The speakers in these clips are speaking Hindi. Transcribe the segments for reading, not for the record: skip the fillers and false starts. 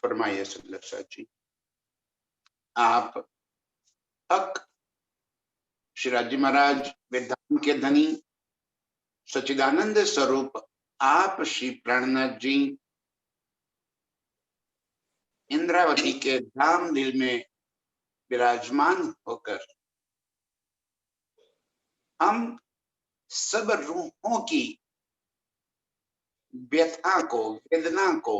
फरमाइए सुलक्षा जी। आप हक शिवाजी महाराज वेदांत के धनी सच्चिदानंद स्वरूप आप श्री प्राणनाथ जी इंद्रावती के धाम दिल में विराजमान होकर हम सब रूहों की व्यथा को, वेदना को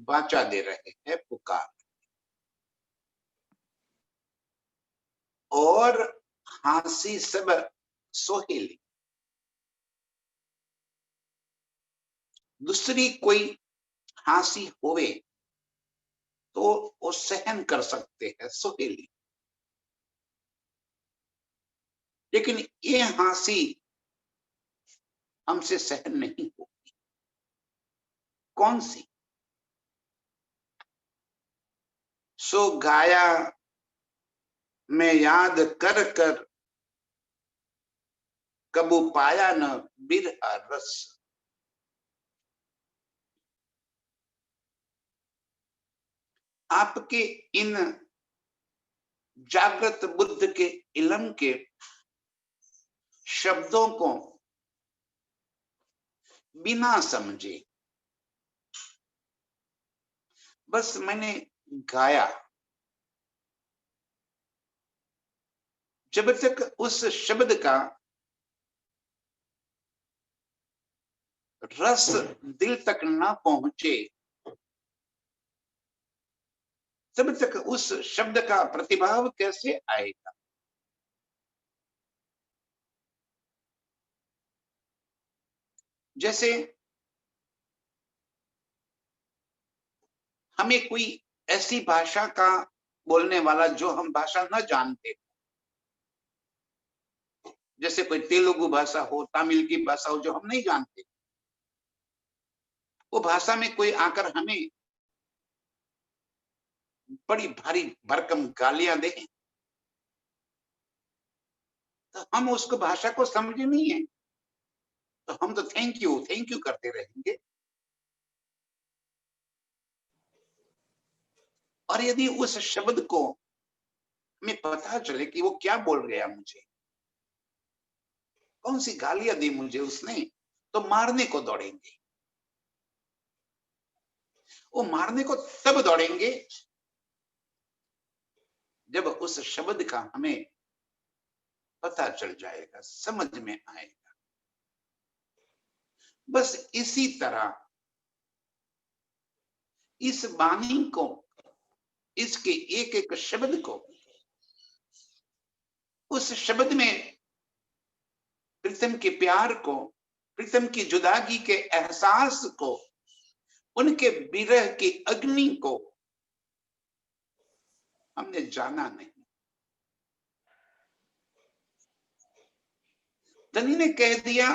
बाचा दे रहे हैं, पुकार और हांसी सब सोहेली। दूसरी कोई हांसी होवे तो वो सहन कर सकते हैं, सोहेली, लेकिन ये हांसी हमसे सहन नहीं होगी। कौन सी? सो गाया मैं याद कर कर कबू पाया न बिरहा रस। आपके इन जागृत बुद्ध के इलम के शब्दों को बिना समझे बस मैंने गाया। जब तक उस शब्द का रस दिल तक ना पहुंचे तब तक उस शब्द का प्रतिभाव कैसे आएगा? जैसे हमें कोई ऐसी भाषा का बोलने वाला जो हम भाषा न जानते, जैसे कोई तेलुगु भाषा हो, तमिल की भाषा हो जो हम नहीं जानते, वो भाषा में कोई आकर हमें बड़ी भारी भरकम गालियां दे तो हम उसको भाषा को समझे नहीं है, तो हम तो थैंक यू करते रहेंगे। और यदि उस शब्द को हमें पता चले कि वो क्या बोल गया, मुझे कौन सी गालियां दी मुझे उसने, तो मारने को दौड़ेंगे। वो मारने को तब दौड़ेंगे जब उस शब्द का हमें पता चल जाएगा, समझ में आएगा। बस इसी तरह इस वाणी को, इसके एक एक शब्द को, उस शब्द में प्रीतम के प्यार को, प्रीतम की जुदागी के एहसास को, उनके विरह की अग्नि को हमने जाना नहीं। धनी ने कह दिया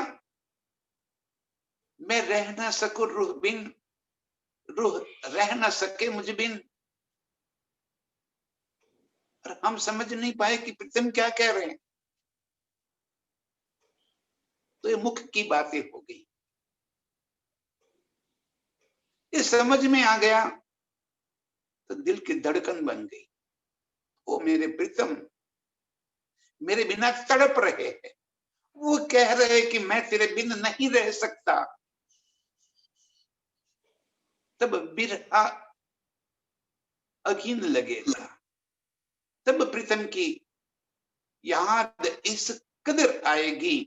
मैं रह ना सकूं रूह बिन, रूह रह ना सके मुझ बिन। और हम समझ नहीं पाए कि प्रीतम क्या कह रहे हैं, तो ये मुख की बातें हो गई। ये समझ में आ गया तो दिल की धड़कन बन गई। वो मेरे प्रीतम मेरे बिना तड़प रहे हैं, वो कह रहे कि मैं तेरे बिन नहीं रह सकता। तब बिरहा अघिन लगेगा, तब प्रीतम की याद इस कदर आएगी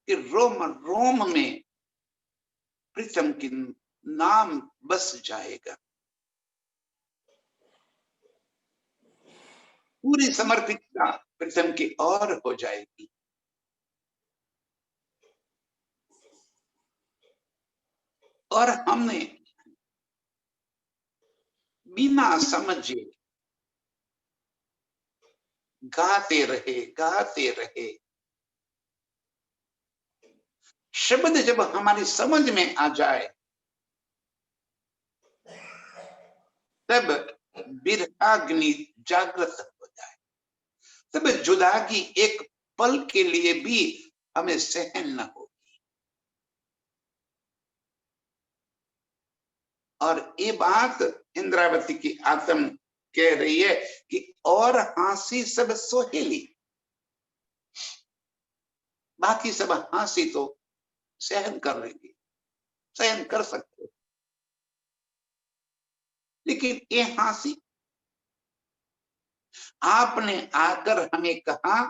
कि रोम रोम में प्रीतम की नाम बस जाएगा। पूरी समर्पितता प्रीतम की और हो जाएगी। और हमने बिना समझे गाते रहे। शब्द जब हमारी समझ में आ जाए तब बिरहाग्नि जागृत हो जाए, तब जुदागी एक पल के लिए भी हमें सहन न हो। और ये बात इंद्रावती की आत्म कह रही है कि और हंसी सब सोहेली, बाकी सब हंसी तो सहन कर लेंगे, सहन कर सकते हो, लेकिन ये हंसी आपने आकर हमें कहा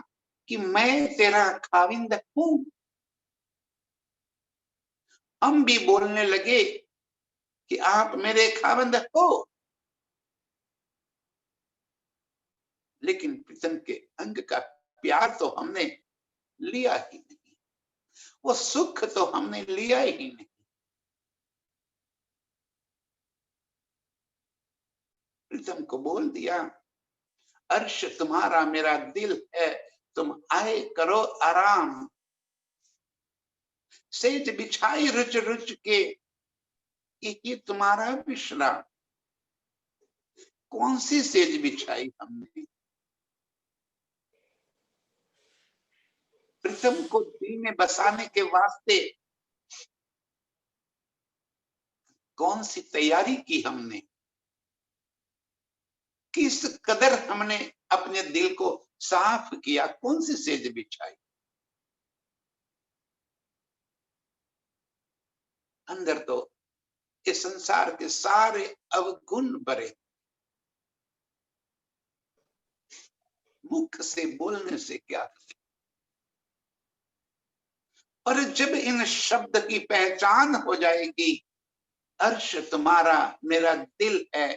कि मैं तेरा खाविंद हूं, हम भी बोलने लगे कि आप मेरे खाविंद हो, लेकिन प्रीतम के अंग का प्यार तो हमने लिया ही नहीं, वो सुख तो हमने लिया ही नहीं। प्रीतम को बोल दिया, अर्श तुम्हारा मेरा दिल है, तुम आए करो आराम, सेज बिछाई रुच रुच के ये तुम्हारा विश्राम। कौन सी सेज बिछाई हमने? प्रीतम को दिल में बसाने के वास्ते कौन सी तैयारी की हमने, किस कदर हमने अपने दिल को साफ किया, कौन सी सेज बिछाई। अंदर तो इस संसार के सारे अवगुण भरे, मुख से बोलने से क्या, और जब इन शब्द की पहचान हो जाएगी, अर्श तुम्हारा मेरा दिल है,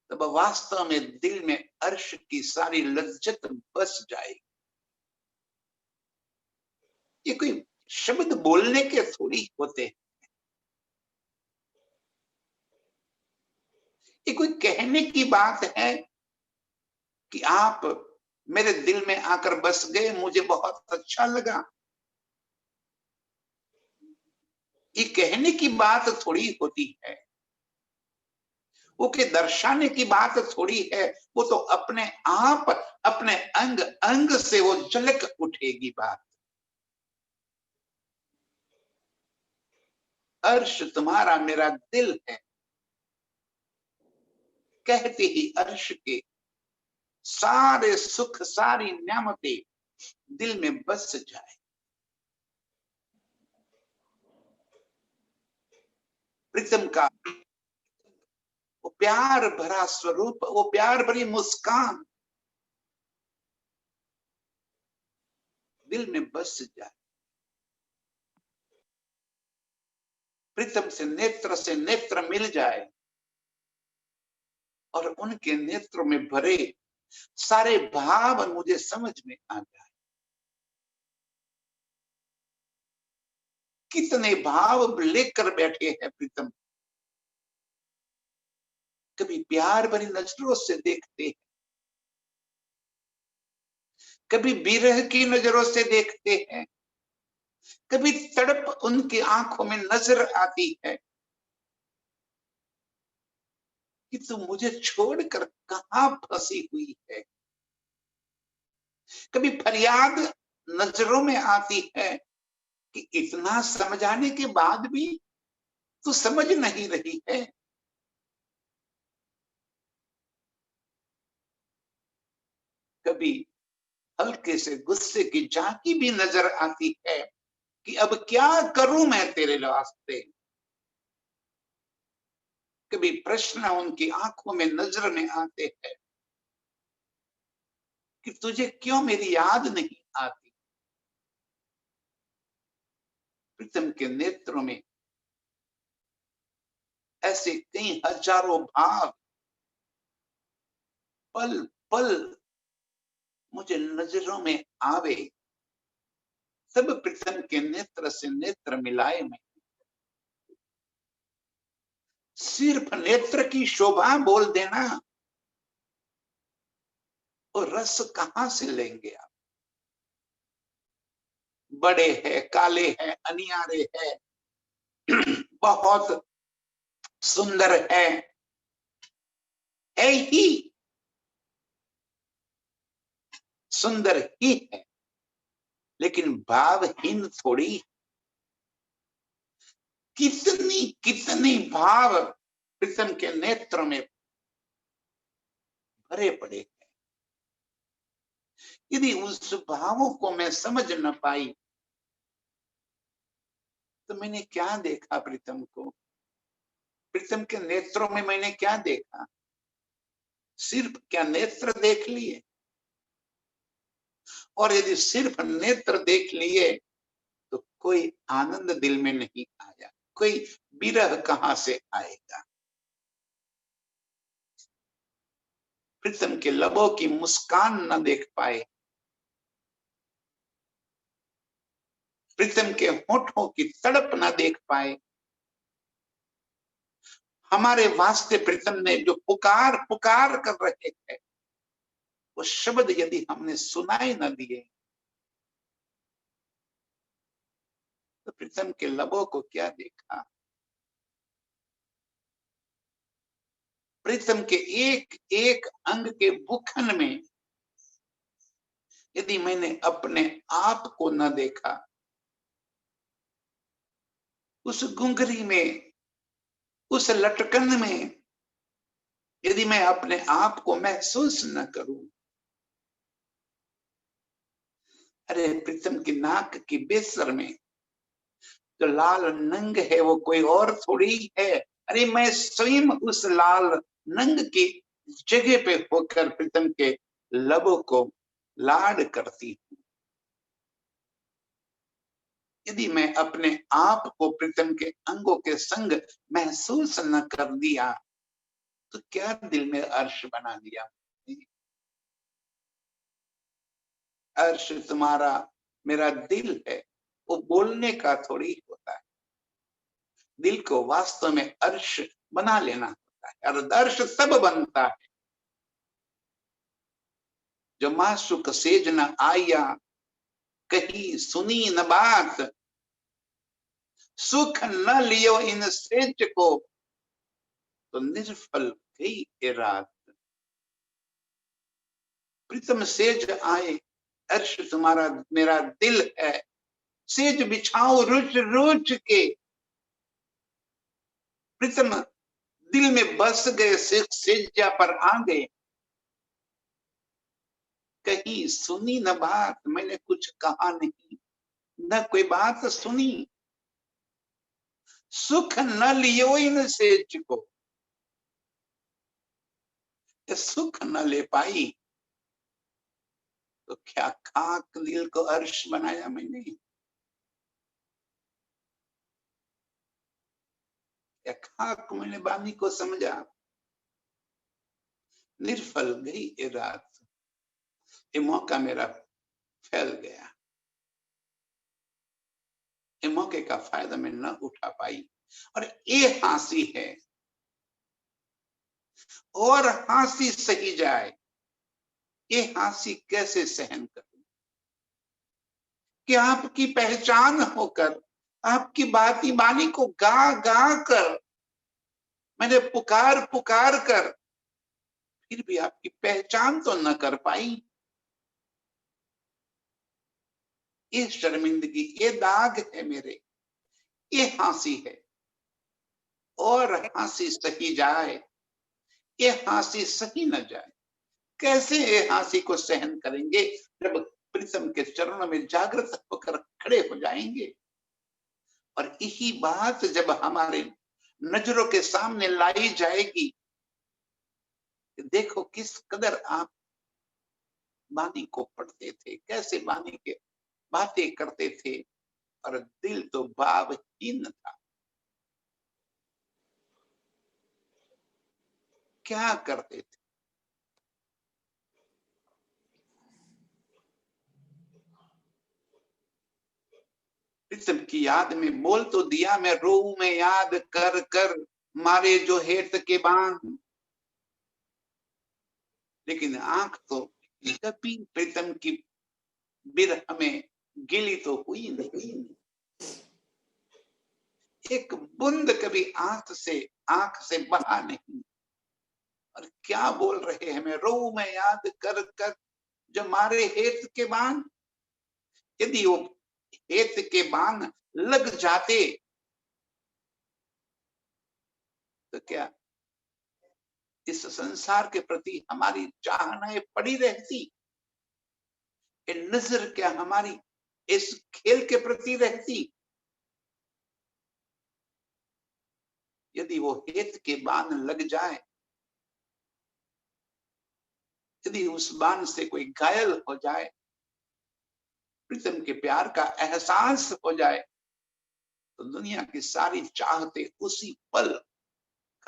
तब वास्तव में दिल में अर्श की सारी लज्जत बस जाएगी। ये कोई शब्द बोलने के थोड़ी होते, ये कोई कहने की बात है कि आप मेरे दिल में आकर बस गए, मुझे बहुत अच्छा लगा, ये कहने की बात थोड़ी होती है, वो के दर्शाने की बात थोड़ी है, वो तो अपने आप अपने अंग अंग से वो झलक उठेगी बात। अर्श तुम्हारा मेरा दिल है, कहते ही अर्श के सारे सुख सारी न्यामतें दिल में बस जाए। प्रीतम का वो प्यार भरा स्वरूप, वो प्यार भरी मुस्कान दिल में बस जाए। प्रीतम से नेत्र मिल जाए और उनके नेत्रों में भरे सारे भाव मुझे समझ में आ जाए। कितने भाव लेकर बैठे हैं प्रीतम, कभी प्यार भरी नजरों से देखते हैं, कभी विरह की नजरों से देखते हैं, कभी तड़प उनकी आंखों में नजर आती है कि तू मुझे छोड़कर कहां फंसी हुई है। कभी फरियाद नजरों में आती है कि इतना समझाने के बाद भी तू समझ नहीं रही है। कभी हल्के से गुस्से की झांकी भी नजर आती है कि अब क्या करूं मैं तेरे वास्ते। कभी प्रश्न उनकी आंखों में नजर में आते हैं कि तुझे क्यों मेरी याद नहीं आती। प्रीतम के नेत्रों में ऐसे कई हजारों भाव पल पल मुझे नजरों में आवे, सब प्रीतम के नेत्र से नेत्र मिलाए में। सिर्फ नेत्र की शोभा बोल देना, और रस कहां से लेंगे आप। बड़े हैं, काले हैं, अनियारे हैं, बहुत सुंदर है ही, सुंदर ही है, लेकिन भावहीन थोड़ी। कितनी कितनी भाव प्रीतम के नेत्र में भरे पड़े हैं। यदि उस भावों को मैं समझ न पाई तो मैंने क्या देखा प्रीतम को? प्रीतम के नेत्रों में मैंने क्या देखा? सिर्फ क्या नेत्र देख लिए? और यदि सिर्फ नेत्र देख लिए तो कोई आनंद दिल में नहीं आया, कोई विरह कहां से आएगा? प्रीतम के लबों की मुस्कान न देख पाए, प्रीतम के होठों की तड़प न देख पाए, हमारे वास्ते प्रीतम ने जो पुकार पुकार कर रहे थे वो शब्द यदि हमने सुनाई न दिए तो प्रीतम के लबों को क्या देखा? प्रीतम के एक एक अंग के बुखन में यदि मैंने अपने आप को न देखा, उस गुंगरी में, उस लटकन में यदि मैं अपने आप को महसूस न करूं, अरे प्रीतम की नाक की बेसर में जो लाल नंग है वो कोई और थोड़ी है। अरे मैं स्वयं उस लाल नंग की जगह पे होकर प्रीतम के लबों को लाड करती हूँ। यदि मैं अपने आप को प्रीतम के अंगों के संग महसूस न कर दिया तो क्या दिल में अर्श बना दिया? अर्श तुम्हारा मेरा दिल है, वो बोलने का थोड़ी होता है। दिल को वास्तव में अर्श बना लेना होता है और अर्श तब बनता है जो मासूक सेज न आया, कही सुनी न बात, सुख न लियो इन सेज को, तो निर्फल गई ये रात। प्रीतम सेज आए, अर्श तुम्हारा मेरा दिल है, सेज बिछाओ रुच रुच के। प्रीतम दिल में बस गए, सेजा पर आ गए। कहीं सुनी न बात, मैंने कुछ कहा नहीं, न कोई बात सुनी। सुख न लियो इन सेज को, सुख न ले पाई तो क्या खाक दिल को अर्श बनाया मैंने? या खाक मैंने बानी को समझा? निर्फल गई ये रात, ये मौका मेरा फैल गया, ये मौके का फायदा मैं न उठा पाई। और ये हंसी है, और हंसी सही जाए, ये हंसी कैसे सहन करूं कि आपकी पहचान होकर, आपकी बाती बानी को गा गा कर, मैंने पुकार पुकार कर फिर भी आपकी पहचान तो न कर पाई। ये शर्मिंदगी, ये दाग है मेरे, ये हंसी है। और हंसी सही जाए, ये हंसी सही न जाए, कैसे ये हंसी को सहन करेंगे जब प्रीतम के चरणों में जागृत होकर खड़े हो जाएंगे। और यही बात जब हमारे नजरों के सामने लाई जाएगी, देखो किस कदर आप वाणी को पढ़ते थे, कैसे वाणी के बातें करते थे, और दिल तो भावहीन था। क्या करते थे? प्रीतम की याद में बोल तो दिया, मैं रोऊं में याद कर कर मारे जो हेत के बांध, लेकिन आंख तो कभी प्रीतम की बिरह में गिली तो हुई नहीं। एक बूंद कभी आंख से बहा नहीं। और क्या बोल रहे हैं, मैं रोऊं में याद कर कर जो मारे हेत के बांध। यदि वो हेत के बांध लग जाते तो क्या इस संसार के प्रति हमारी चाहनाएं पड़ी रहती, ये नजर क्या हमारी इस खेल के प्रति रहती। यदि वो हेत के बाण लग जाए, यदि उस बाण से कोई घायल हो जाए, प्रीतम के प्यार का एहसास हो जाए, तो दुनिया की सारी चाहते उसी पल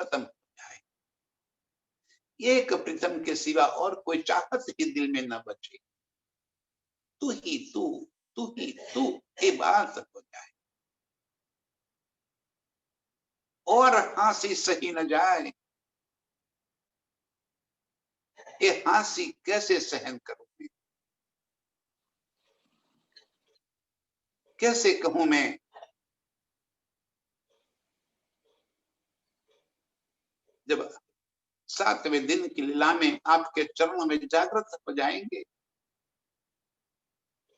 खत्म हो जाए। एक प्रीतम के सिवा और कोई चाहत ही दिल में न बचे। तू ही तू ही तू, ये बात हो जाए और हंसी सही न जाए। ये हंसी कैसे सहन करूंगी, कैसे कहूं मैं। जब 7वें दिन की लीला में आपके चरणों में जागृत हो जाएंगे,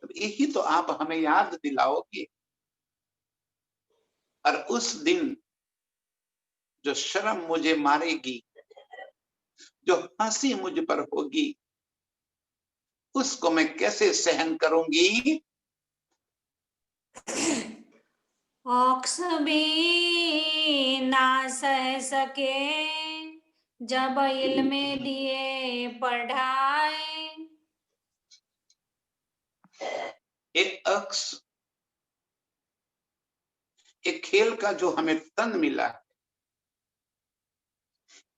तब यही तो आप हमें याद दिलाओगे। और उस दिन जो शर्म मुझे मारेगी, जो हंसी मुझ पर होगी, उसको मैं कैसे सहन करूंगी। औक्स भी ना सह सके जब इल्मे दिए पढ़ाए। एक अक्स, एक खेल का जो हमें तन मिला है,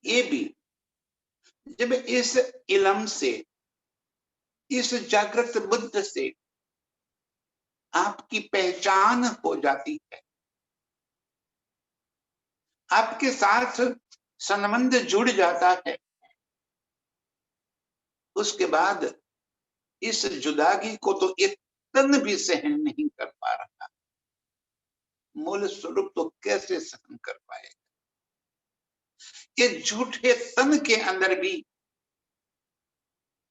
ये भी जब इस इलम से, इस जागृत बुद्ध से आपकी पहचान हो जाती है, आपके साथ संबंध जुड़ जाता है, उसके बाद इस जुदागी को तो एक तन भी सहन नहीं कर पा रहा, मूल स्वरूप तो कैसे सहन कर पाएगा। ये झूठे तन के अंदर भी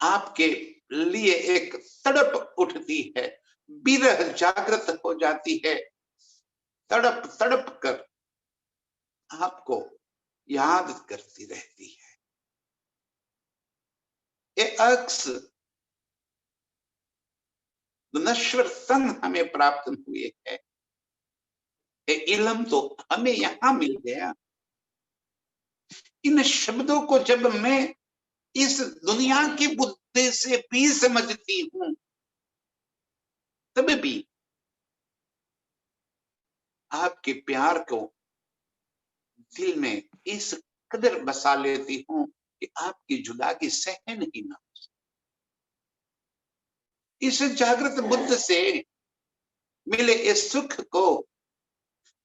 आपके लिए एक तड़प उठती है, विरह जागृत हो जाती है, तड़प तड़प कर आपको याद करती रहती है। ये अक्स नश्वर तन हमें प्राप्त हुए है, ये इलम तो हमें यहां मिल गया। इन शब्दों को जब मैं इस दुनिया की बुद्धि से भी समझती हूं, तब भी आपके प्यार को दिल में इस कदर बसा लेती हूं कि आपकी जुदाई सहन ही ना हो। इस जागृत बुद्ध से मिले इस सुख को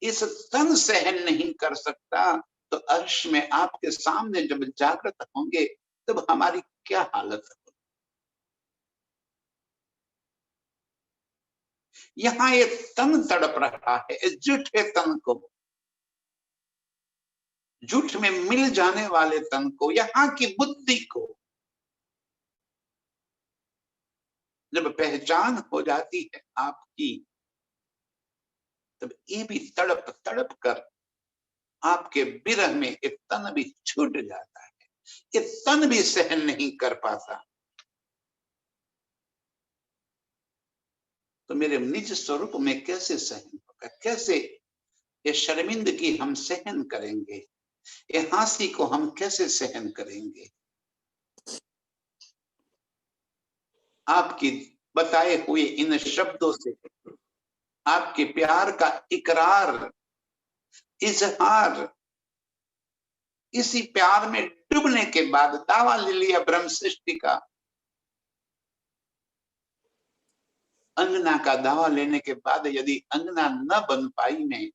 इस तन सहन नहीं कर सकता, तो अर्श में आपके सामने जब जागृत होंगे, तब हमारी क्या हालत होगी। यहाँ ये तन तड़प रहा है, इस झूठे तन को, झूठ में मिल जाने वाले तन को, यहाँ की बुद्धि को जब पहचान हो जाती है आपकी, तब ये भी तड़प तड़प कर आपके विरह में एक तन भी छूट जाता है, ये तन भी सहन नहीं कर पाता। तो मेरे निज स्वरूप में कैसे सहन होगा, कैसे ये शर्मिंदगी हम सहन करेंगे, ये हंसी को हम कैसे सहन करेंगे। आपकी बताए हुए इन शब्दों से आपके प्यार का इकरार, इजहार, इसी प्यार में डूबने के बाद दावा ले लिया ब्रह्म सृष्टि का। अंगना का दावा लेने के बाद यदि अंगना न बन पाई मैं,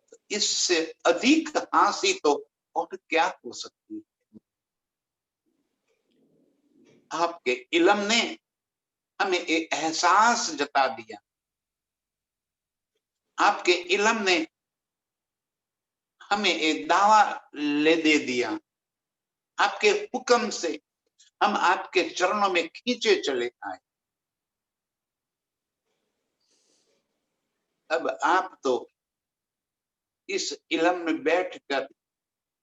तो इससे अधिक हंसी तो और क्या हो सकती है। आपके इलम ने हमें एक एहसास जता दिया, आपके इलम ने हमें एक दावा ले दे दिया, आपके हुक्म से हम आपके चरणों में खींचे चले आए। अब आप तो इस इलम में बैठकर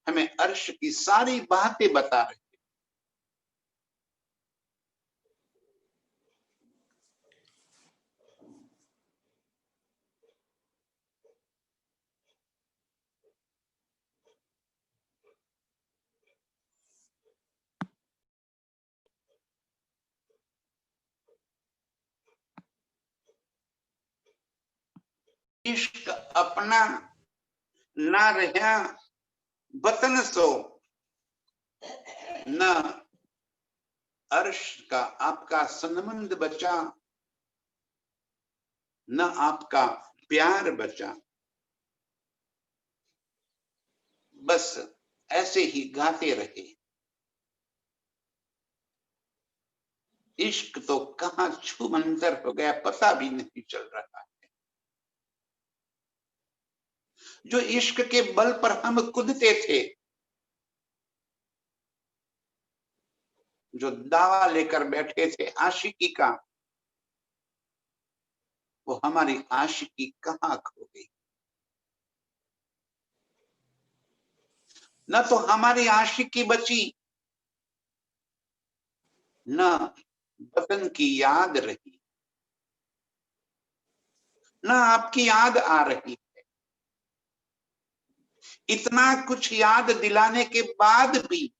हमें अर्श की सारी बातें बता रहे। इश्क अपना ना रहा वतन सो, न अर्श का आपका संबंध बचा, न आपका प्यार बचा। बस ऐसे ही गाते रहे। इश्क तो कहां छूमंतर हो गया पता भी नहीं चल रहा है। जो इश्क के बल पर हम कूदते थे, जो दावा लेकर बैठे थे आशिकी का, वो हमारी आशिकी कहां खो गई। न तो हमारी आशिकी बची, न वतन की याद रही, न आपकी याद आ रही। इतना कुछ याद दिलाने के बाद भी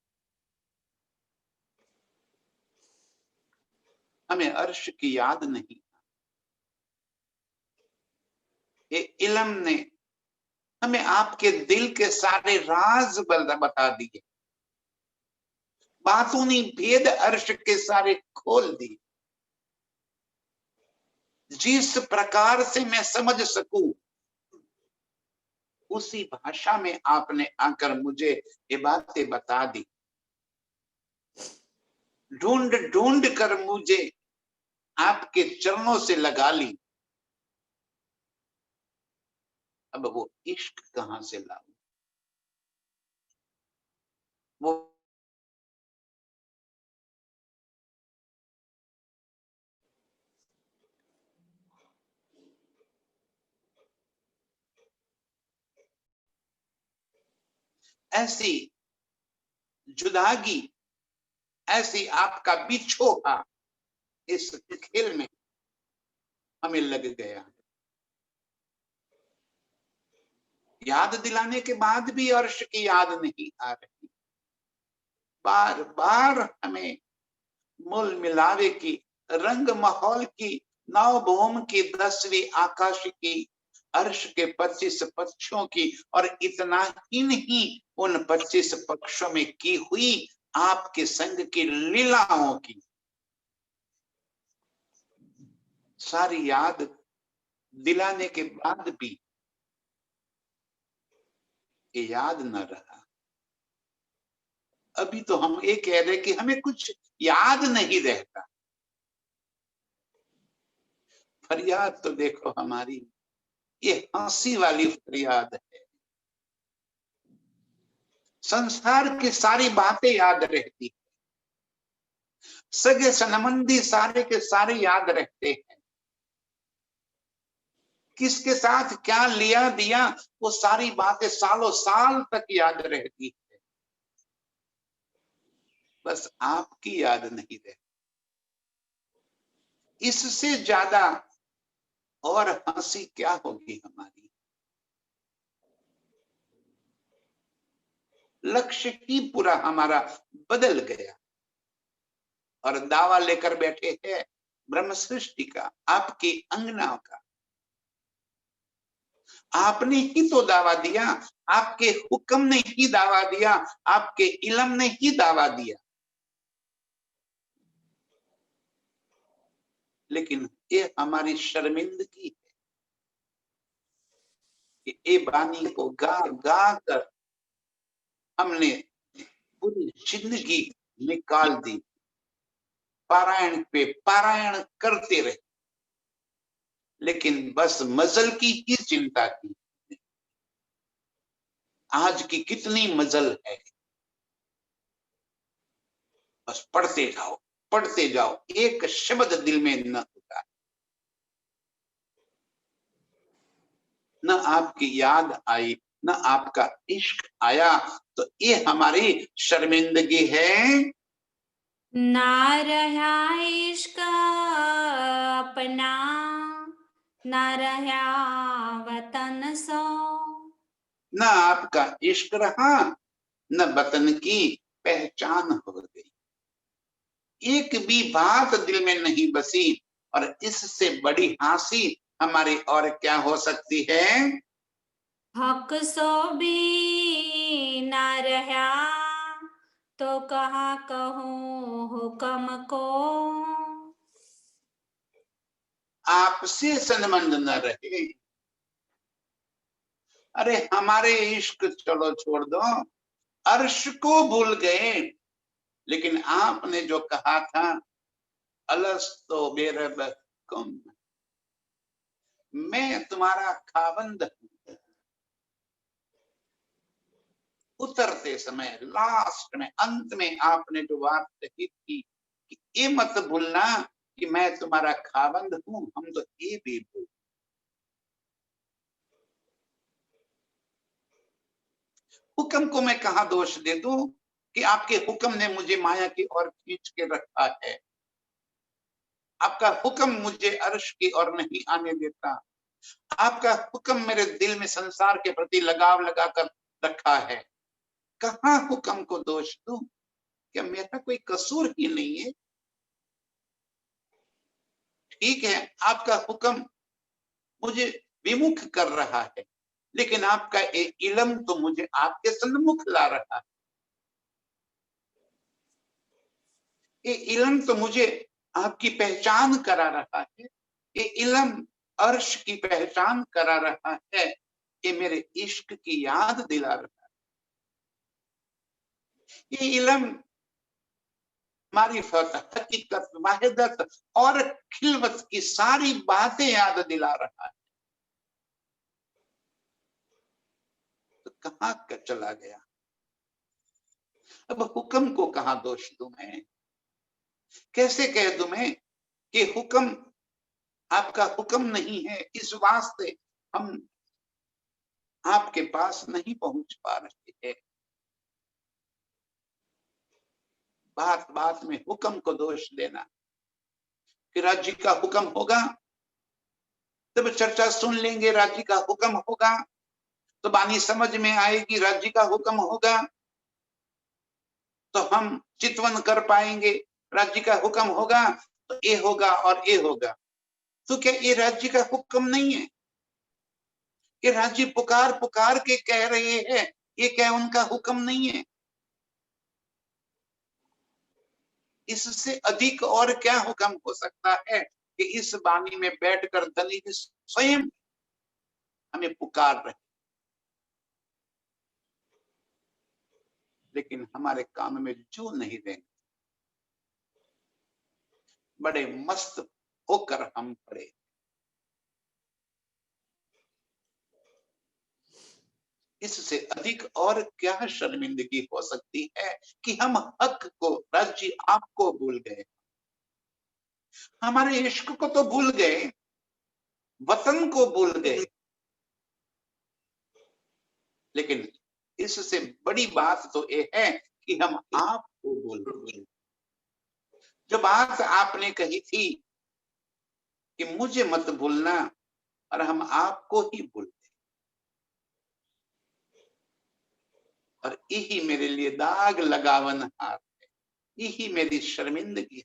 हमें अर्श की याद नहीं। ये इल्म ने हमें आपके दिल के सारे राज बता दिए, बातूनी भेद अर्श के सारे खोल दिए। जिस प्रकार से मैं समझ सकूं उसी भाषा में आपने आकर मुझे ये बातें बता दी। ढूंढ ढूंढ कर मुझे आपके चरणों से लगा ली। अब वो इश्क कहां से लाऊं? वो ऐसी जुदागी, ऐसी आपका बिछोहा इस खेल में हमें लग गया। याद दिलाने के बाद भी अर्श की याद नहीं आ रही। बार बार हमें मूल मिलावे की, रंग माहौल की, नौ भूम की, 10वीं आकाश की, अर्श के 25 पक्षों की, और इतना ही नहीं उन 25 पक्षों में की हुई आपके संग की लीलाओं की सारी याद दिलाने के बाद भी ये याद न रहा। अभी तो हम ये कह रहे कि हमें कुछ याद नहीं रहता। फरियाद तो देखो हमारी, ये हंसी वाली फरियाद है। संसार की सारी बातें याद रहती, सगे संबंधी सारे के सारे याद रहते हैं। किसके साथ क्या लिया दिया वो सारी बातें सालों साल तक याद रहती है। बस आपकी याद नहीं रहती। इससे ज्यादा और हंसी क्या होगी हमारी। लक्ष्य ही पूरा हमारा बदल गया और दावा लेकर बैठे हैं ब्रह्म सृष्टि का, आपकी अंगना का। आपने ही तो दावा दिया, आपके हुक्म ने ही दावा दिया, आपके इल्म ने ही दावा दिया। लेकिन ये हमारी शर्मिंदगी है कि ये बानी को गा गा कर हमने पूरी जिंदगी निकाल दी, पारायण पे पारायण करते रहे, लेकिन बस मजल की ही चिंता की। आज की कितनी मजल है, बस पढ़ते जाओ, एक शब्द दिल में न होता, न आपकी याद आई, न आपका इश्क आया, तो ये हमारी शर्मिंदगी है। ना रहा इश्क अपना, ना रहा वतन सो। न आपका इश्क रहा, न वतन की पहचान हो गई। एक भी बात दिल में नहीं बसी, और इससे बड़ी हंसी हमारी और क्या हो सकती है। हक सो भी ना रहा, तो कहाँ कहूँ हुक्म को। आपसे संबंध न रहे। अरे हमारे इश्क चलो छोड़ दो, अर्श को भूल गए, लेकिन आपने जो कहा था अलस्तो बेरबकुम, मैं तुम्हारा खाबंद हूं। उतरते समय, लास्ट में, अंत में आपने जो बात कही थी कि ये मत भूलना कि मैं तुम्हारा खाबंद हूं, हम तो ये भी भूल। हुक्म को मैं कहा दोष दे दूं कि आपके हुक्म ने मुझे माया की ओर खींच के रखा है। आपका हुक्म मुझे अर्श की ओर नहीं आने देता। आपका हुक्म मेरे दिल में संसार के प्रति लगाव लगाकर रखा है। कहाँ हुक्म को दोष दूं? क्या मेरा कोई कसूर ही नहीं है? ठीक है, आपका हुक्म मुझे विमुख कर रहा है, लेकिन आपका ये इल्म तो मुझे आपके सन्मुख ला रहा है। ये इल्म तो मुझे आपकी पहचान करा रहा है। ये इल्म अर्श की पहचान करा रहा है। ये मेरे इश्क की याद दिला रहा है। ये इल्म मारिफत, हकीकत, वाहिदत और खिलवत की सारी बातें याद दिला रहा है। तो कहाँ का चला गया? अब हुक्म को कहाँ दोष दूं मैं? कैसे कह दूं मैं कि हुक्म आपका हुक्म नहीं है, इस वास्ते हम आपके पास नहीं पहुंच पा रहे हैं। बात बात में हुक्म को दोष देना कि राज्य का हुक्म होगा तब चर्चा सुन लेंगे, राज्य का हुक्म होगा तो बानी समझ में आएगी, राज्य का हुक्म होगा तो हम चितवन कर पाएंगे, राज्य का हुक्म होगा तो ये होगा और ये होगा। तो क्या ये राज्य का हुक्म नहीं है? ये राज्य पुकार पुकार के कह रहे हैं, ये क्या उनका हुक्म नहीं है? इससे अधिक और क्या हुक्म हो सकता है कि इस वाणी में बैठकर धनी स्वयं हमें पुकार रहे, लेकिन हमारे कान में जू नहीं देंगे। बड़े मस्त होकर हम पड़े। इससे अधिक और क्या शर्मिंदगी हो सकती है कि हम हक को, राज्य आपको भूल गए, हमारे इश्क को तो भूल गए, वतन को भूल गए, लेकिन इससे बड़ी बात तो ये है कि हम आपको भूल गए। जो बात आपने कही थी कि मुझे मत भूलना, और हम आपको ही भूल गए, और यही मेरे लिए दाग लगावन हार है। यही मेरी शर्मिंदगी है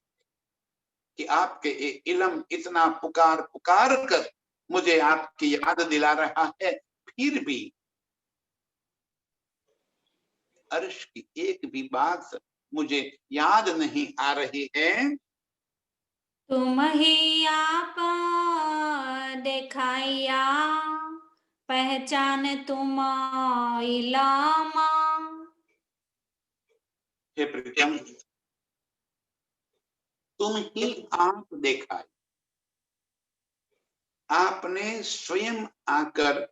कि आपके ये इल्म इतना पुकार पुकार कर मुझे आपकी याद दिला रहा है, फिर भी अर्श की एक भी बात मुझे याद नहीं आ रही है। तुम ही आप देखाइया, पहचान तुम इलामा। हे प्रीतम, तुम ही आप देखा, आपने स्वयं आकर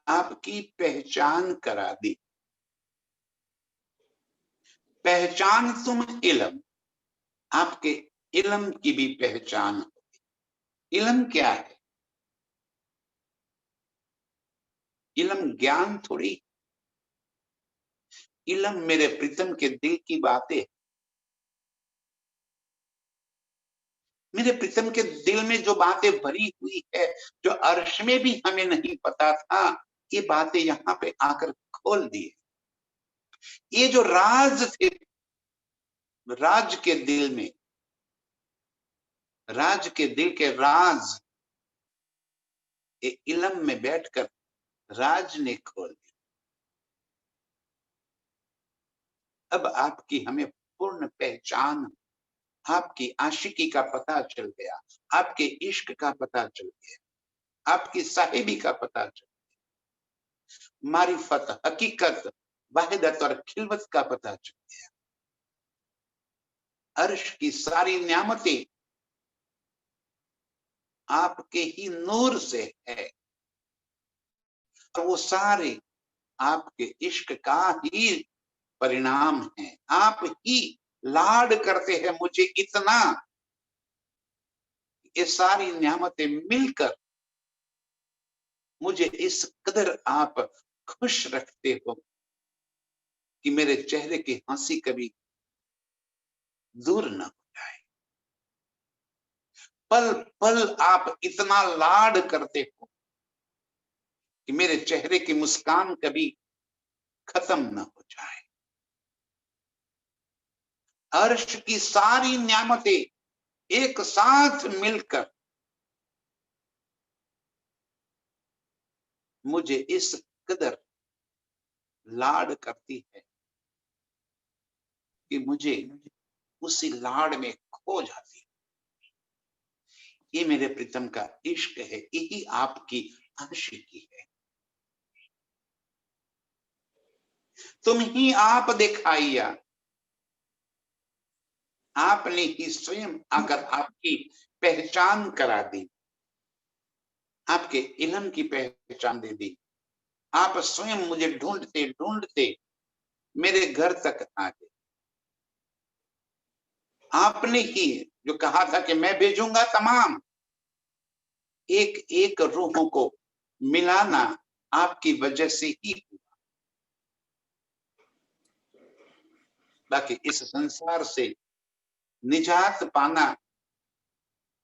आपकी पहचान करा दी। पहचान तुम इल्म, आपके इल्म की भी पहचान होगी। इल्म क्या है? इल्म क्या है? इलम ज्ञान थोड़ी, इलम मेरे प्रीतम के दिल की बातें, मेरे प्रीतम के दिल में जो बातें भरी हुई है, जो अर्श में भी हमें नहीं पता था, ये बातें यहाँ पे आकर खोल दी। ये जो राज थे, राज के दिल में, राज के दिल के राज, ये इलम में बैठकर राज ने खोल दी। अब आपकी हमें पूर्ण पहचान, आपकी आशिकी का पता चल गया, आपके इश्क का पता चल गया, आपकी साहिबी का पता चल गया, मारिफत, हकीकत, वाहिदत और खिलवत का पता चल गया। अर्श की सारी न्यामतें आपके ही नूर से है, और वो सारे आपके इश्क का ही परिणाम है। आप ही लाड करते हैं मुझे इतना, ये सारी न्यामतें मिलकर मुझे इस कदर आप खुश रखते हो कि मेरे चेहरे की हंसी कभी दूर न हो जाए। पल पल आप इतना लाड करते हो कि मेरे चेहरे की मुस्कान कभी खत्म न हो जाए। अर्श की सारी न्यामतें एक साथ मिलकर मुझे इस कदर लाड करती है कि मुझे उसी लाड में खो जाती है। ये मेरे प्रीतम का इश्क है, यही आपकी आशिकी है। तुम ही आप दिखाइया, आपने ही स्वयं आकर आपकी पहचान करा दी, आपके इलम की पहचान दे दी। आप स्वयं मुझे ढूंढते ढूंढते मेरे घर तक आ गए। आपने ही जो कहा था कि मैं भेजूंगा तमाम, एक एक रूहों को मिलाना आपकी वजह से ही हुआ। बाकी इस संसार से निजात पाना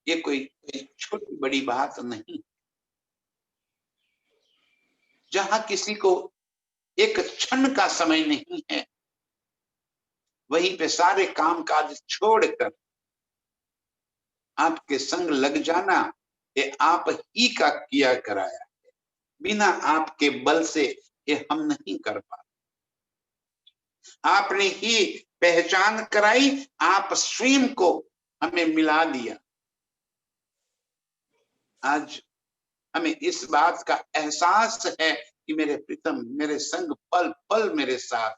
ये कोई छोटी बड़ी बात नहीं। जहां किसी को एक क्षण का समय नहीं है, वहीं पे सारे काम काज छोड़कर आपके संग लग जाना, ये आप ही का किया कराया है। बिना आपके बल से ये हम नहीं कर पाते। आपने ही पहचान कराई, आप स्वयं को हमें मिला दिया। आज हमें इस बात का एहसास है कि मेरे प्रीतम मेरे संग पल पल मेरे साथ,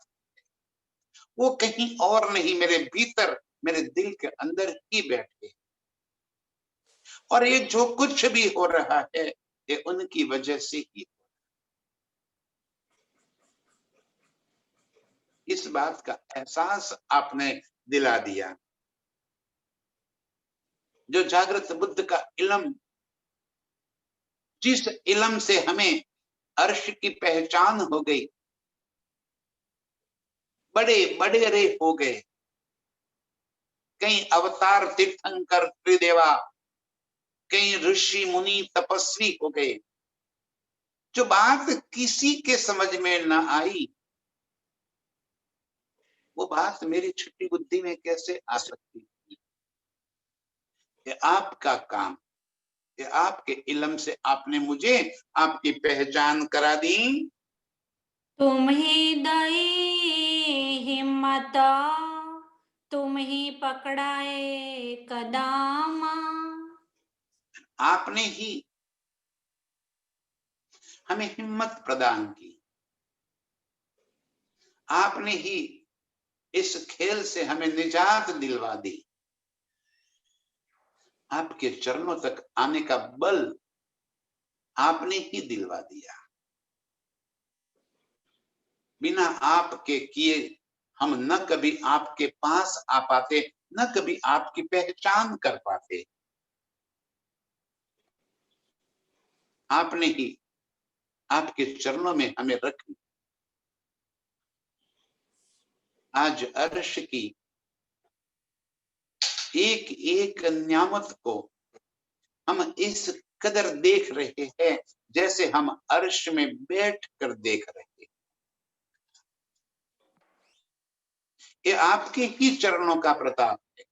वो कहीं और नहीं, मेरे भीतर मेरे दिल के अंदर ही बैठे। और ये जो कुछ भी हो रहा है ये उनकी वजह से ही। इस बात का एहसास आपने दिला दिया। जो जागृत बुद्ध का इल्म, जिस इल्म से हमें अर्श की पहचान हो गई, बड़े बड़े रे हो गए, कई अवतार तीर्थंकर त्रिदेवा, कई ऋषि मुनि तपस्वी हो गए। जो बात किसी के समझ में न आई, वो बात मेरी छोटी बुद्धि में कैसे आ सकती थी? ये आपका काम, ये आपके इल्म से आपने मुझे आपकी पहचान करा दी। तुम ही दई हिम्मत, तुम ही पकड़ाए कदम। आपने ही हमें हिम्मत प्रदान की, आपने ही इस खेल से हमें निजात दिलवा दी। आपके चरणों तक आने का बल आपने ही दिलवा दिया। बिना आपके किए हम न कभी आपके पास आ पाते, न कभी आपकी पहचान कर पाते। आपने ही आपके चरणों में हमें रख। आज अर्श की एक एक न्यामत को हम इस कदर देख रहे हैं जैसे हम अर्श में बैठ कर देख रहे हैं। ये आपके ही चरणों का प्रताप है।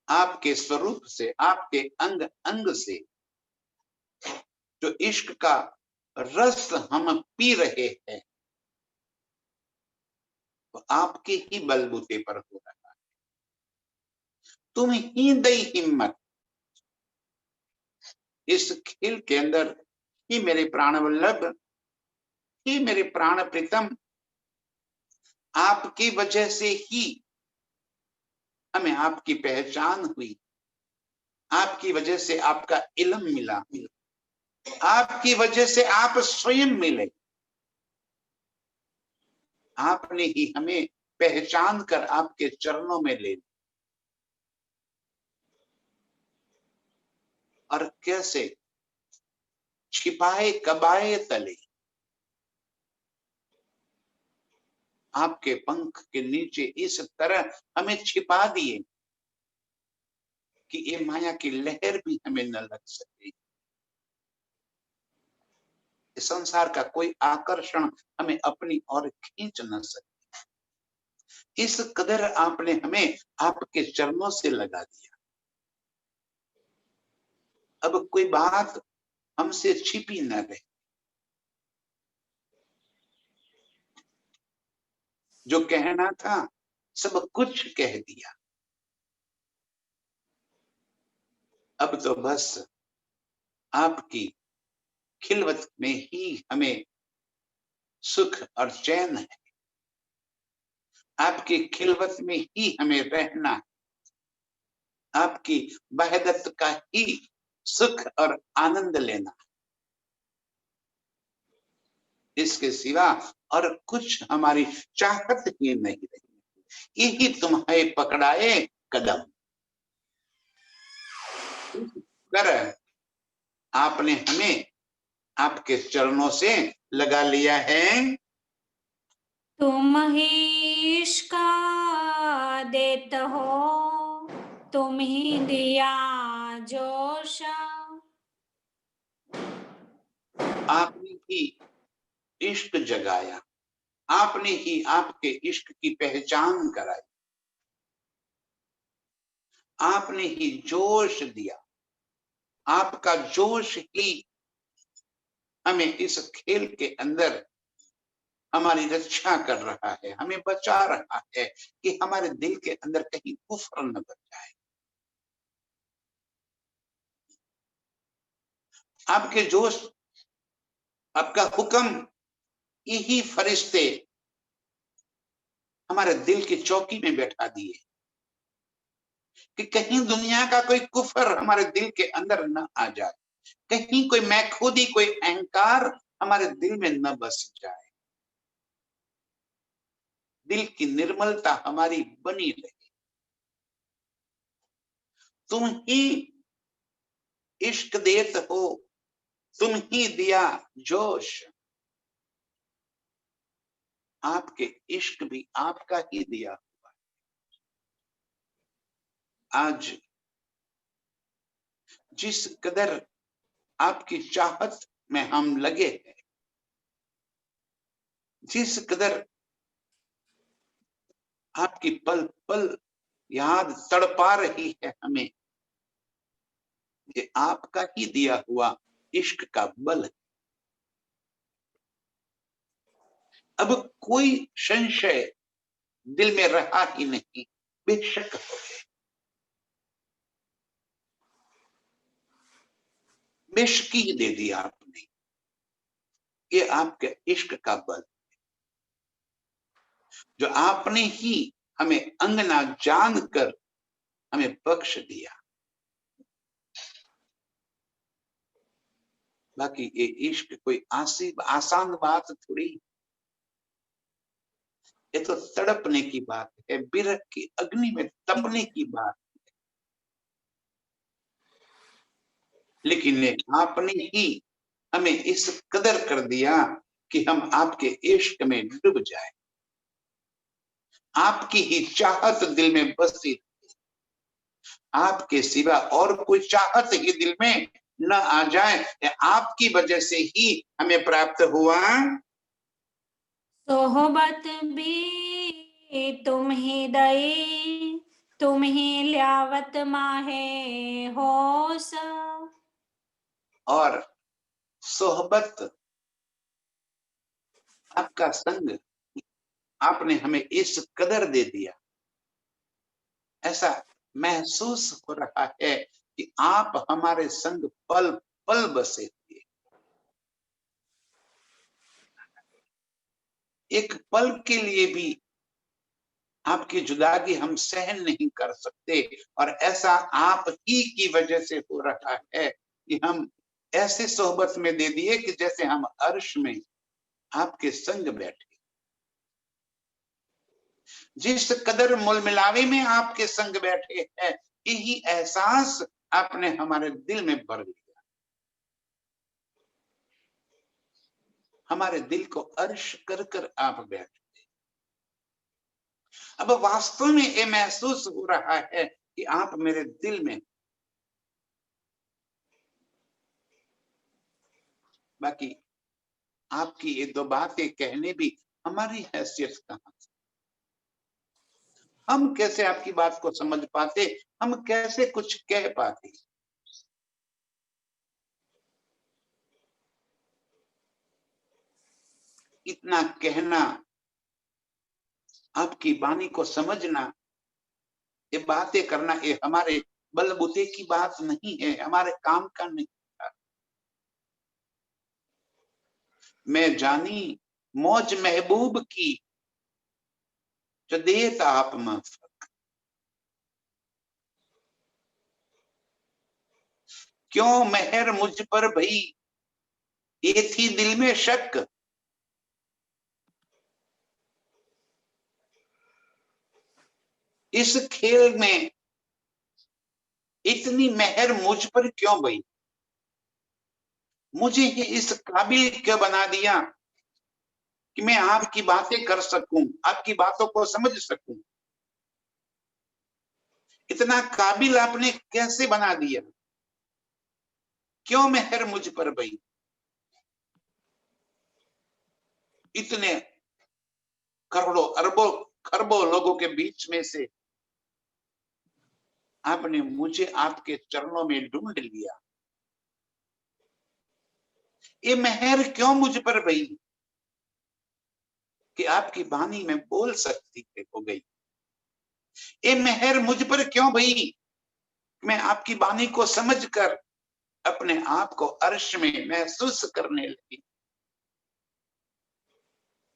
आपके स्वरूप से, आपके अंग अंग से जो इश्क का रस हम पी रहे हैं वो आपके ही बलबूते पर हो रहा है। तुम ही दई हिम्मत। इस खेल के अंदर ही मेरे प्राण वल्लभ, ही मेरे प्राण प्रीतम, आपकी वजह से ही हमें आपकी पहचान हुई। आपकी वजह से आपका इल्म मिला, आपकी वजह से आप स्वयं मिले। आपने ही हमें पहचान कर आपके चरणों में ले लिया। और कैसे छिपाए कबाए तले आपके पंख के नीचे इस तरह हमें छिपा दिए कि ये माया की लहर भी हमें न लग सके। इस संसार का कोई आकर्षण हमें अपनी ओर खींच न सके। इस कदर आपने हमें आपके चरणों से लगा दिया। अब कोई बात हमसे छिपी न रहे। जो कहना था सब कुछ कह दिया। अब तो बस आपकी खिलवत में ही हमें सुख और चैन है। आपकी खिलवत में ही हमें रहना है। आपकी वहदत का ही सुख और आनंद लेना। इसके सिवा और कुछ हमारी चाहत ही नहीं रही। यही तुम्हारे पकड़ाए कदम। कर आपने हमें आपके चरणों से लगा लिया है। तुम ही इश्क देत हो, तुम ही दिया जोश। आपने ही इश्क जगाया। आपने ही आपके इश्क की पहचान कराई। आपने ही जोश दिया। आपका जोश ही हमें इस खेल के अंदर हमारी रक्षा कर रहा है, हमें बचा रहा है कि हमारे दिल के अंदर कहीं कुफ्र न बच जाए। आपके जोश, आपका हुक्म, यही फरिश्ते हमारे दिल की चौकी में बैठा दिए कि कहीं दुनिया का कोई कुफर हमारे दिल के अंदर न आ जाए, कहीं कोई मैं खुदी, कोई अहंकार हमारे दिल में न बस जाए। दिल की निर्मलता हमारी बनी रहे। तुम ही इश्क देत हो, तुम ही दिया जोश। आपके इश्क भी आपका ही दिया हुआ। आज जिस कदर आपकी चाहत में हम लगे हैं, जिस कदर आपकी पल पल याद तड़पा रही है हमें, ये आपका ही दिया हुआ इश्क का बल है। अब कोई संशय दिल में रहा ही नहीं। बेशक हो गए, बेशकी ही दे दिया आपने। ये आपके इश्क का बल, जो आपने ही हमें अंगना जानकर हमें बख्श दिया। बाकी ये इश्क कोई आसान बात थोड़ी, ये तो तड़पने की बात है, बिरह की अग्नि में तपने की बात। लेकिन आपने ही हमें इस कदर कर दिया कि हम आपके इश्क में डूब जाए, आपकी ही चाहत दिल में बसी, आपके सिवा और कोई चाहत ही दिल में न आ जाए, आपकी वजह से ही हमें प्राप्त हुआ। सोहबत भी तुम ही दई, तुम ही ल्यावत माहे होश। और सोहबत, आपका संग आपने हमें इस कदर दे दिया, ऐसा महसूस हो रहा है कि आप हमारे संग पल पल बसे हुए, एक पल के लिए भी आपकी जुदाई हम सहन नहीं कर सकते। और ऐसा आप ही की वजह से हो रहा है कि हम ऐसे सोहबत में दे दिए कि जैसे हम अर्श में आपके संग बैठे, जिस कदर मुलमिलावे में आपके संग बैठे हैं, यही एहसास आपने हमारे दिल में भर दिया, हमारे दिल को अर्श कर कर आप बैठे। अब वास्तव में ये महसूस हो रहा है कि आप मेरे दिल में। बाकी आपकी ये दो बातें कहने भी हमारी हैसियत कहां से, हम कैसे आपकी बात को समझ पाते, हम कैसे कुछ कह पाते। इतना कहना, आपकी वाणी को समझना, ये बातें करना, ये हमारे बलबूते की बात नहीं है, हमारे काम का नहीं था। मैं जानी मौज महबूब की जो देता आप माफक, क्यों मेहर मुझ पर भई ये थी दिल में शक, इस खेल में इतनी मेहर मुझ पर क्यों भई, मुझे ही इस काबिल क्यों बना दिया कि मैं आपकी बातें कर सकूं, आपकी बातों को समझ सकूं। इतना काबिल आपने कैसे बना दिया, क्यों मेहर मुझ पर भई। इतने करोड़ों अरबों खरबों लोगों के बीच में से आपने मुझे आपके चरणों में ढूंढ लिया, ये मेहर क्यों मुझ पर भई कि आपकी वाणी में बोल सकती हो गई, ये मेहर मुझ पर क्यों भई, मैं आपकी वाणी को समझकर अपने आप को अर्श में महसूस करने लगी।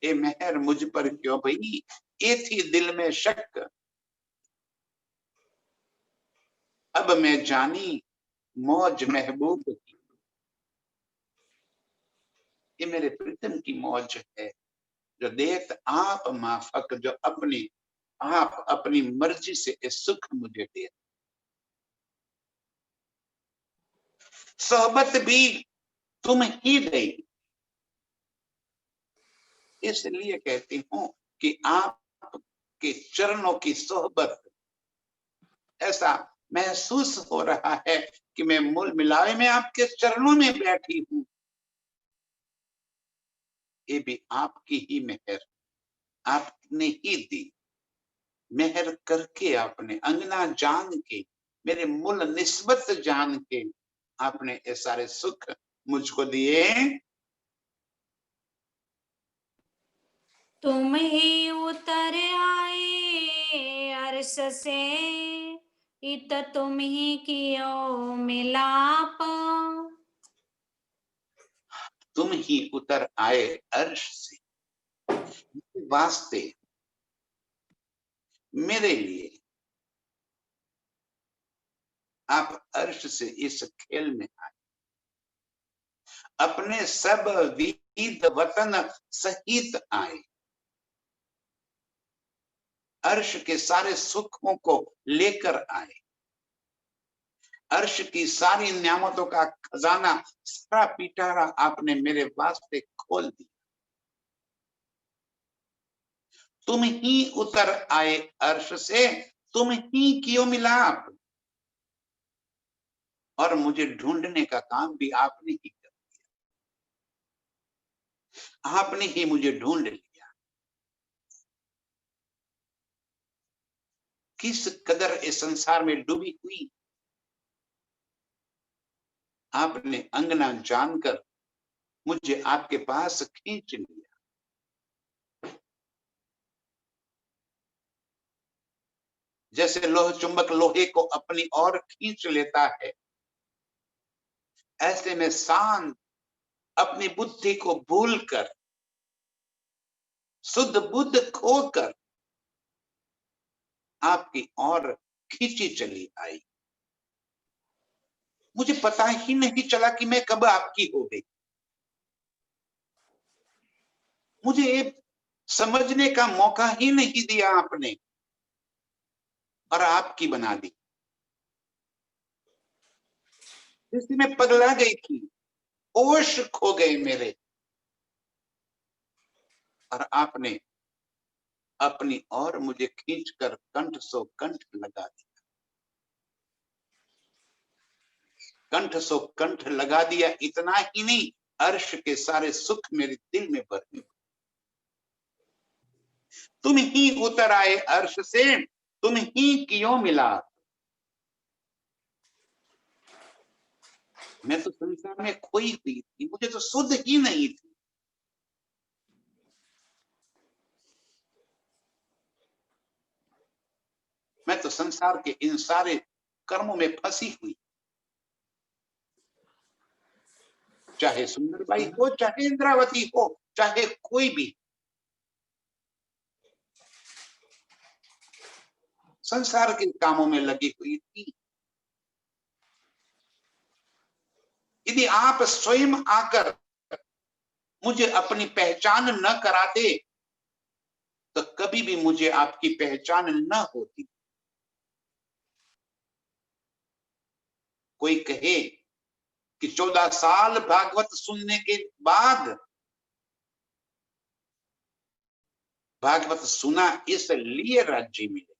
ये मेहर मुझ पर क्यों भई, ये थी दिल में शक, अब मैं जानी मौज महबूब की, ये मेरे प्रीतम की मौज है जो देत आप माफक, जो अपने आप अपनी मर्जी से इस सुख मुझे दे। सोहबत भी तुम ही दे, इसलिए कहती हूं कि आपके चरणों की सोहबत, ऐसा महसूस हो रहा है कि मैं मूल मिलावे में आपके चरणों में बैठी हूं। ये भी आपकी ही मेहर, आपने ही दी, मेहर करके आपने अंगना जान के, मेरे मूल निस्बत जान के आपने ये सारे सुख मुझको दिए। तुम ही उतर आए अर्श से, इत तुम ही कियो मिलाप। तुम ही उतर आए अर्श से, वास्ते मेरे लिए आप अर्श से इस खेल में आए, अपने सब वीद वतन सहित आए, अर्श के सारे सुखों को लेकर आए, अर्श की सारी नियामतों का खजाना, सारा पिटारा आपने मेरे वास्ते खोल दिया। तुम ही उतर आए अर्श से, तुम ही कियो मिलाप, और मुझे ढूंढने का काम भी आपने ही कर दिया। आपने ही मुझे ढूंढ लिया। किस कदर इस संसार में डूबी हुई आपने अंगना जानकर मुझे आपके पास खींच लिया। जैसे लोह चुंबक लोहे को अपनी ओर खींच लेता है, ऐसे में शांत अपनी बुद्धि को भूलकर, शुद्ध बुद्ध खोकर आपकी ओर खींची चली आई। मुझे पता ही नहीं चला कि मैं कब आपकी हो गई। मुझे एक समझने का मौका ही नहीं दिया आपने, और आपकी बना दी। जैसे मैं पगला गई थी, होश खो गए मेरे, और आपने अपनी ओर मुझे खींचकर कंठ सो कंठ लगा दिया। कंठ सो कंठ लगा दिया। इतना ही नहीं, अर्श के सारे सुख मेरे दिल में भर गए। तुम ही उतर आए अर्श से, तुम ही क्यों मिला। मैं तो संसार में खोई हुई थी, मुझे तो सुध ही नहीं थी। मैं तो संसार के इन सारे कर्मों में फंसी हुई, चाहे सुंदरबाई हो, चाहे इंद्रावती हो, चाहे कोई भी, संसार के कामों में लगी हुई थी। यदि आप स्वयं आकर मुझे अपनी पहचान न कराते, तो कभी भी मुझे आपकी पहचान न होती। कोई कहे कि 14 साल भागवत सुनने के बाद भागवत सुना इसलिए राज्य मिले,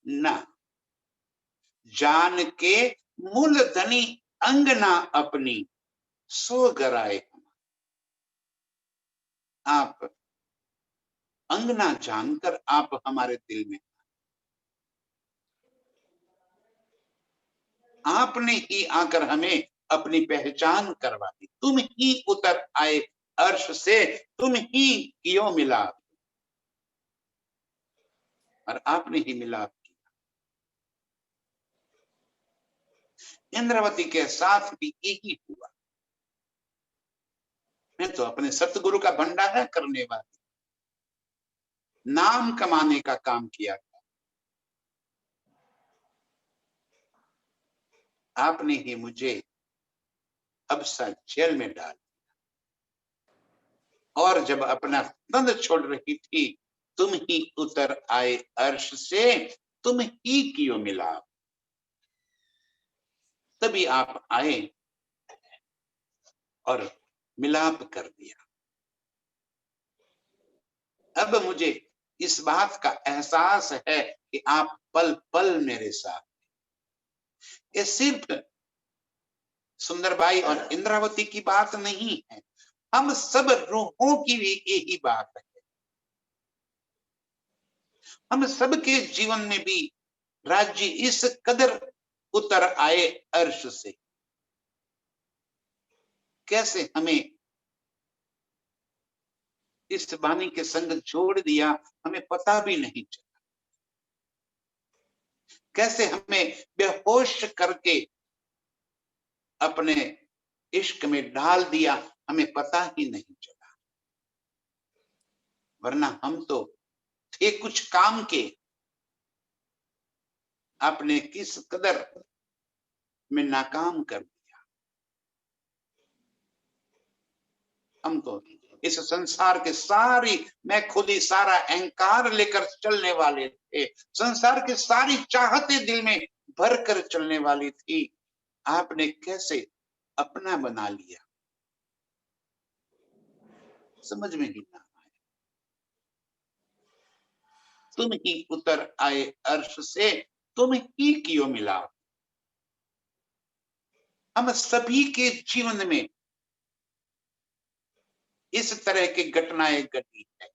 ना, जान के मूलधनी अंगना अपनी सो गराए। आप अंगना जानकर आप हमारे दिल में, आपने ही आकर हमें अपनी पहचान करवा दी। तुम ही उतर आए अर्श से, तुम ही क्यों मिला, और आपने ही मिलाप किया। इंद्रावती के साथ भी यही हुआ। मैं तो अपने सतगुरु का भंडारा करने वाली, नाम कमाने का काम किया था। आपने ही मुझे अब सा जेल में डाल दिया, और जब अपना तन छोड़ रही थी, तुम ही उतर आए अर्श से, तुम ही क्यों मिला। तभी आप आए और मिलाप कर दिया। अब मुझे इस बात का एहसास है कि आप पल पल मेरे साथ। ये सिर्फ सुंदरबाई और इंद्रावती की बात नहीं है, हम सब रूहों की भी यही बात है। हम सबके जीवन में भी राज्य इस कदर उतर आए अर्श से। कैसे हमें इस वाणी के संग जोड़ दिया, हमें पता भी नहीं चला। कैसे हमें बेहोश करके अपने इश्क में डाल दिया, हमें पता ही नहीं चला। वरना हम तो थे कुछ काम के, आपने किस कदर में नाकाम कर दिया। हम तो इस संसार के सारी, मैं खुद ही सारा अहंकार लेकर चलने वाले थे, संसार के सारी चाहते दिल में भर कर चलने वाली थी, आपने कैसे अपना बना लिया, समझ में ही ना आया। तुम ही उतर आए अर्श से, तुम ही कियो मिलाप। हम सभी के जीवन में इस तरह की घटनाएं घटी है,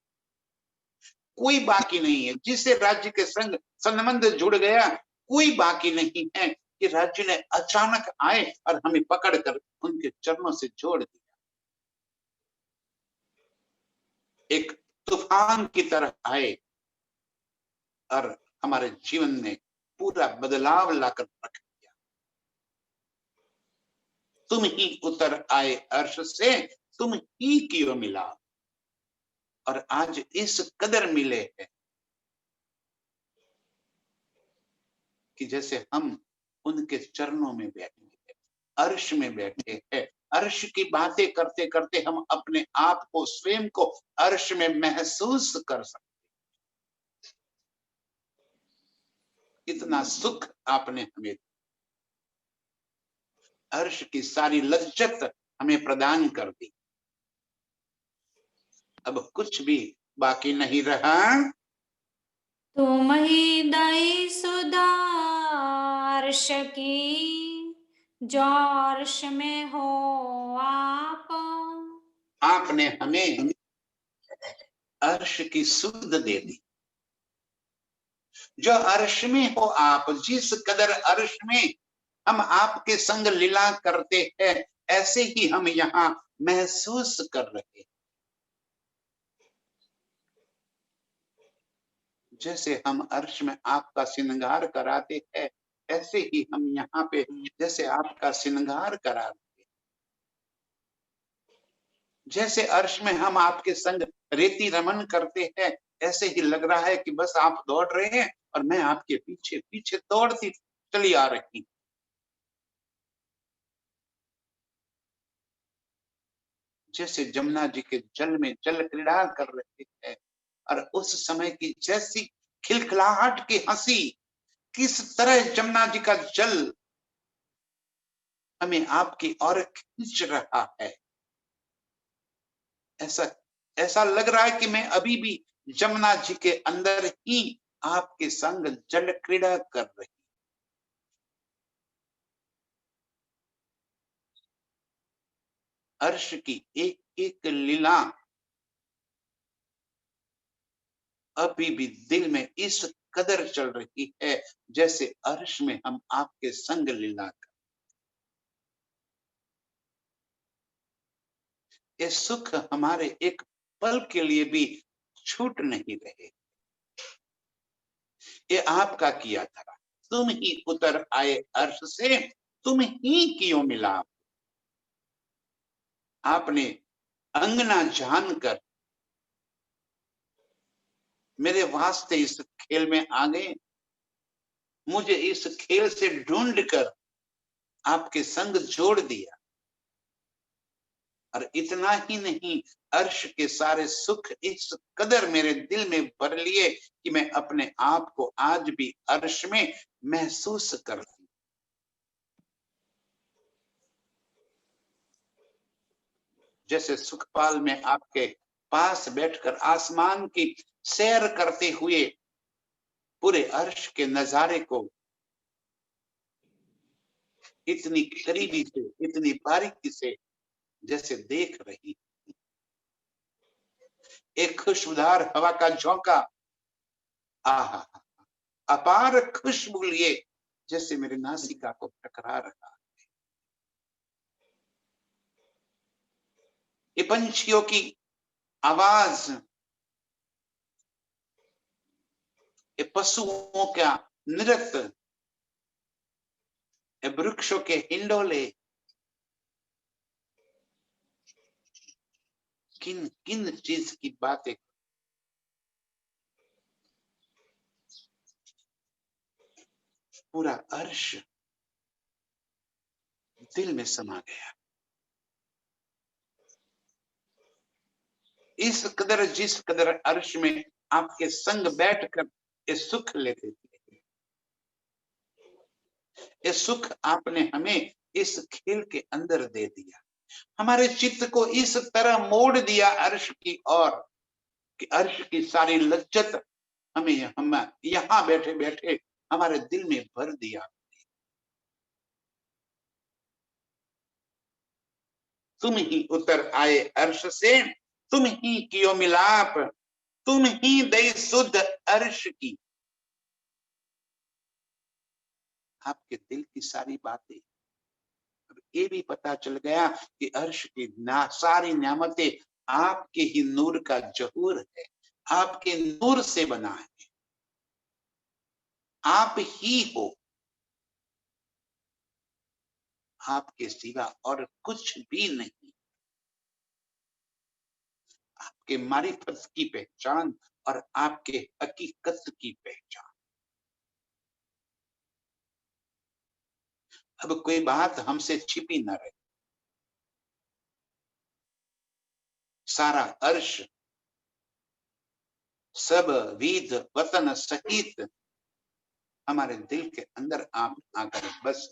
कोई बाकी नहीं है। जिससे राज्य के संग संबंध जुड़ गया, कोई बाकी नहीं है कि राज्य ने अचानक आए और हमें पकड़कर उनके चरणों से जोड़ दिया। एक तूफान की तरह आए और हमारे जीवन में पूरा बदलाव लाकर रख दिया। तुम ही उतर आए अर्श से, तुम ही कियो मिला। और आज इस कदर मिले हैं कि जैसे हम उनके चरणों में बैठे हैं, अर्श में बैठे हैं। अर्श की बातें करते करते हम अपने आप को, स्वयं को अर्श में महसूस कर सकते। इतना सुख आपने हमें, अर्श की सारी लज्जत हमें प्रदान कर दी। अब कुछ भी बाकी नहीं रहा। तुम ही दई सुधा अर्श की, जो अर्श में हो आप। आपने हमें अर्श की सुध दे दी। जो अर्श में हो आप, जिस कदर अर्श में हम आपके संग लीला करते हैं, ऐसे ही हम यहाँ महसूस कर रहे हैं। जैसे हम अर्श में आपका श्रृंगार कराते हैं, ऐसे ही हम यहाँ पे जैसे आपका श्रृंगार करा रहे हैं। जैसे अर्श में हम आपके संग रेती रमन करते हैं, ऐसे ही लग रहा है कि बस आप दौड़ रहे हैं और मैं आपके पीछे पीछे दौड़ती चली आ रही। जैसे जमुना जी के जल में जल क्रीड़ा कर रहे हैं और उस समय की जैसी खिलखिलाहट की हंसी, किस तरह जमुना जी का जल हमें आपकी ओर खींच रहा है। ऐसा ऐसा लग रहा है कि मैं अभी भी जमुना जी के अंदर ही आपके संग जल क्रीड़ा कर रही। अर्श की एक एक लीला अभी भी दिल में इस कदर चल रही है, जैसे अर्श में हम आपके संग लीला कर। ये सुख हमारे एक पल के लिए भी छूट नहीं रहे। ये आपका किया था। तुम ही उतर आए अर्श से, तुम ही कियो मिलाप। आपने अंगना जानकर मेरे वास्ते इस खेल में आ गए, मुझे इस खेल से ढूंढकर आपके संग जोड़ दिया। और इतना ही नहीं, अर्श के सारे सुख इस कदर मेरे दिल में भर लिए कि मैं अपने आप को आज भी अर्श में महसूस करती। जैसे सुखपाल में आपके पास बैठकर आसमान की सैर करते हुए पूरे अर्श के नजारे को इतनी करीबी से, इतनी बारीकी से जैसे देख रही। एक खुशबूदार हवा का झोंका, आहा, अपार खुशबू लिए जैसे मेरे नासिका को टकरा रहा। ये पंछियों की आवाज, ये पशुओं का नृत्य, ये वृक्षों के हिंडोले, किन किन चीज की बातें। पूरा अर्श दिल में समा गया। इस कदर, जिस कदर अर्श में आपके संग बैठकर ये सुख लेते थे, ये सुख आपने हमें इस खेल के अंदर दे दिया, हमारे चित्त को इस तरह मोड़ दिया अर्श की ओर कि अर्श की सारी लज्जत हमें हम यहाँ बैठे बैठे हमारे दिल में भर दिया। तुम ही उतर आए अर्श से, तुम ही कियो मिलाप, तुम ही दई सुध अर्श की। आपके दिल की सारी बातें, अब ये भी पता चल गया कि अर्श की सारी नियामतें आपके ही नूर का जहूर है, आपके नूर से बना है, आप ही हो, आपके सिवा और कुछ भी नहीं। आपके मारिफत की पहचान और आपके हकीकत की पहचान। अब कोई बात हमसे छिपी न रहे, सारा अर्श सब विध वतन सहित हमारे दिल के अंदर आप आकर बस।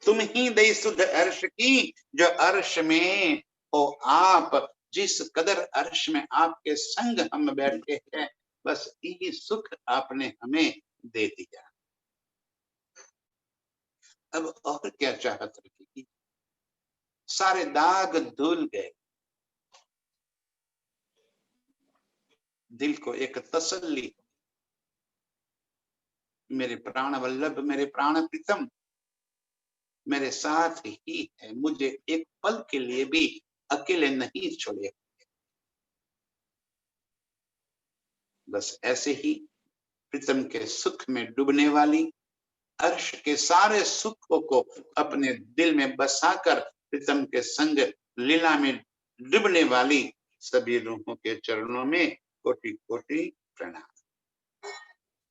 तुम ही दई सुध अर्श की, जो अर्श में हो आप, जिस कदर अर्श में आपके संग हम बैठे हैं, बस यही सुख आपने हमें दे दिया। अब और क्या चाहत रखेगी, सारे दाग धुल गए, दिल को एक तसल्ली, मेरे प्राण वल्लभ, मेरे प्राण प्रीतम मेरे साथ ही है, मुझे एक पल के लिए भी अकेले नहीं छोड़े। बस ऐसे ही प्रीतम के सुख में डूबने वाली, अर्श के सारे सुखों को अपने दिल में बसाकर प्रीतम के संग लीला में डूबने वाली सभी रूहों के चरणों में कोटि कोटि प्रणाम।